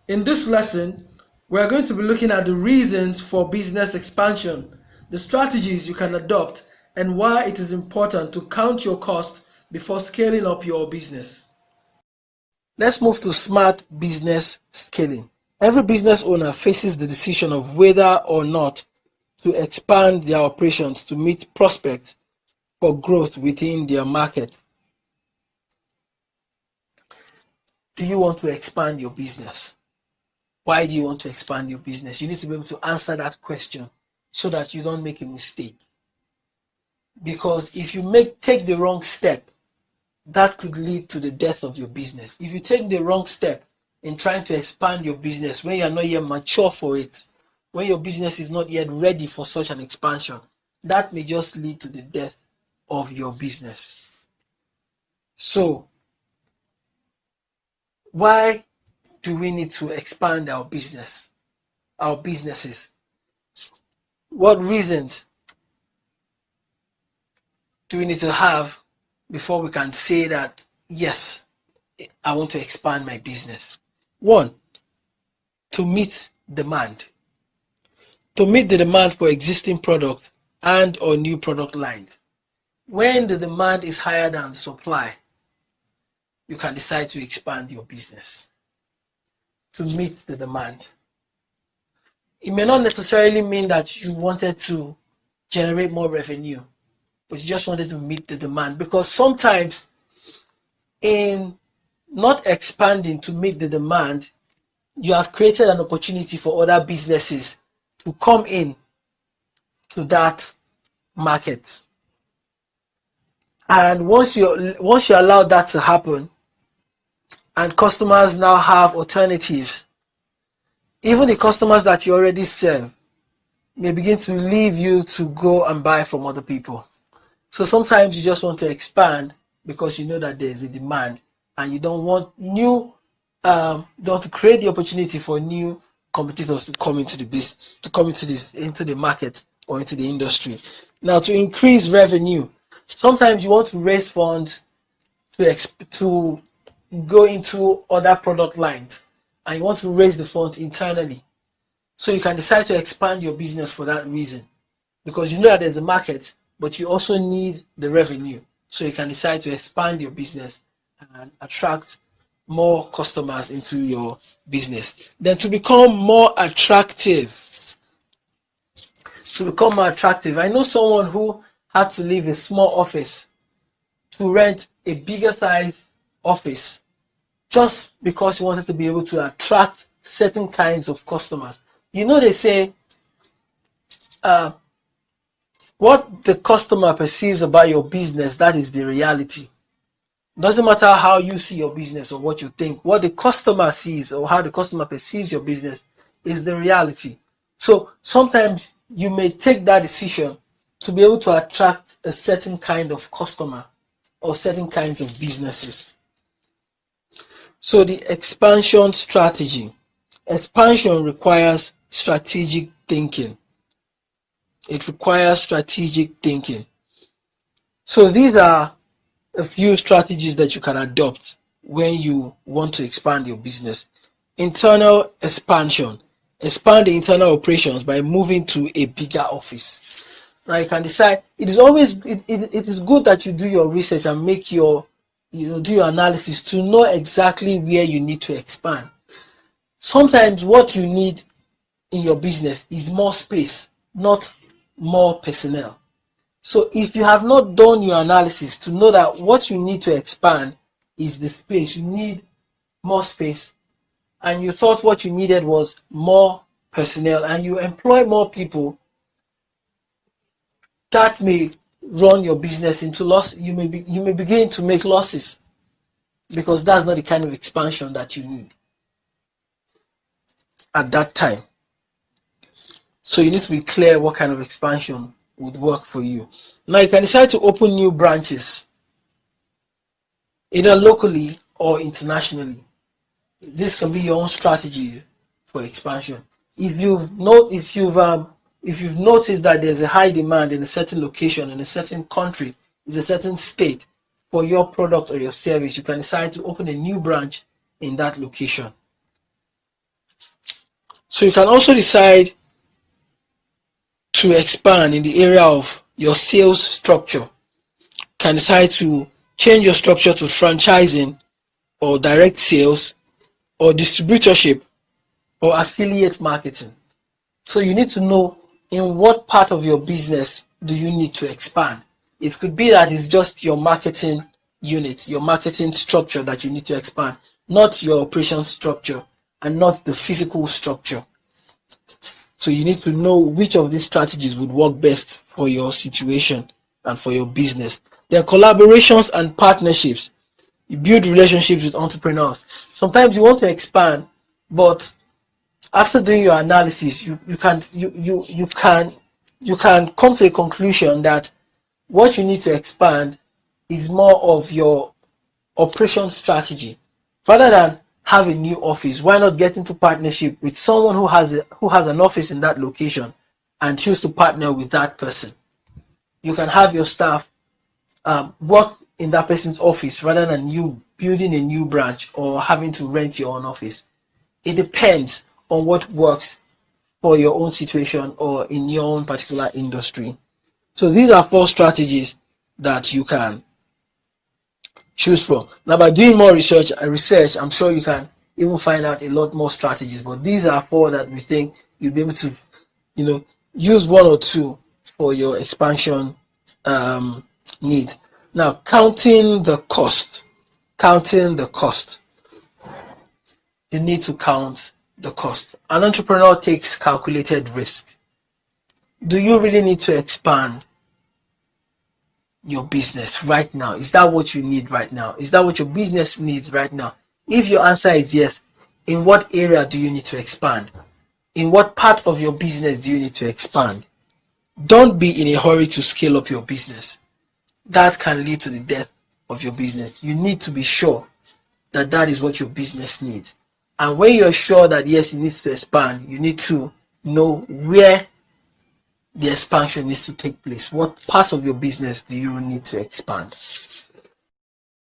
In this lesson, we're going to be looking at the reasons for business expansion, the strategies you can adopt, and why it is important to count your cost before scaling up your business. Let's move to smart business scaling. Every business owner faces the decision of whether or not to expand their operations to meet prospects for growth within their market. Do you want to expand your business? Why do you want to expand your business? You need to be able to answer that question so that you don't make a mistake. Because if you take the wrong step, that could lead to the death of your business. If you take the wrong step in trying to expand your business when you are not yet mature for it, when your business is not yet ready for such an expansion, that may just lead to the death of your business. So, why do we need to expand our businesses? What reasons do we need to have before we can say that, yes, I want to expand my business? One, to meet demand. To meet the demand for existing products and or new product lines. When the demand is higher than supply, you can decide to expand your business to meet the demand. It may not necessarily mean that you wanted to generate more revenue, but you just wanted to meet the demand, because sometimes in not expanding to meet the demand, you have created an opportunity for other businesses to come in to that market. And once you allow that to happen, and customers now have alternatives, even the customers that you already serve may begin to leave you to go and buy from other people. So sometimes you just want to expand because you know that there is a demand, and you don't want to create the opportunity for new competitors to come into into the market or into the industry. Now, to increase revenue, sometimes you want to raise funds to go into other product lines, and you want to raise the funds internally. So you can decide to expand your business for that reason, because you know that there's a market, but you also need the revenue. So you can decide to expand your business and attract more customers into your business. Then to become more attractive. I know someone who had to leave a small office to rent a bigger size office just because he wanted to be able to attract certain kinds of customers. You know, they say what the customer perceives about your business, that is the reality. Doesn't matter how you see your business or what you think. What the customer sees or how the customer perceives your business is the reality. So sometimes you may take that decision to be able to attract a certain kind of customer or certain kinds of businesses. So the expansion strategy. Expansion requires strategic thinking. It requires strategic thinking. So these are a few strategies that you can adopt when you want to expand your business. Internal expansion. Expand the internal operations by moving to a bigger office. Now you can decide. It is good that you do your research and do your analysis to know exactly where you need to expand. Sometimes what you need in your business is more space, not more personnel. So if you have not done your analysis to know that what you need to expand is the space, you need more space, and you thought what you needed was more personnel, and you employ more people, that may run your business into loss. You may begin to make losses, because that's not the kind of expansion that you need at that time. So you need to be clear what kind of expansion would work for you. Now you can decide to open new branches, either locally or internationally. This can be your own strategy for expansion. If you've noticed that there's a high demand in a certain location, in a certain country, in a certain state for your product or your service, you can decide to open a new branch in that location. So you can also decide to expand in the area of your sales structure. You can decide to change your structure to franchising or direct sales or distributorship or affiliate marketing. So you need to know in what part of your business do you need to expand. It could be that it's just your marketing unit, your marketing structure that you need to expand, not your operation structure and not the physical structure. So you need to know which of these strategies would work best for your situation and for your business. There are collaborations and partnerships. You build relationships with entrepreneurs. Sometimes you want to expand, but after doing your analysis, you can come to a conclusion that what you need to expand is more of your operation strategy. Rather than have a new office, why not get into partnership with someone who has an office in that location and choose to partner with that person? You can have your staff work in that person's office rather than you building a new branch or having to rent your own office. It depends on what works for your own situation or in your own particular industry. So these are 4 strategies that you can choose from. Now, by doing more research, I'm sure you can even find out a lot more strategies. But these are 4 that we think you'll be able to, use 1 or 2 for your expansion needs. Now, counting the cost. You need to count the cost. An entrepreneur takes calculated risk. Do you really need to expand your business right now? Is that what you need right now? Is that what your business needs right now? If your answer is yes, in what area do you need to expand? In what part of your business do you need to expand? Don't be in a hurry to scale up your business. That can lead to the death of your business. You need to be sure that that is what your business needs. And when you're sure that yes, it needs to expand, you need to know where the expansion needs to take place. What part of your business do you need to expand?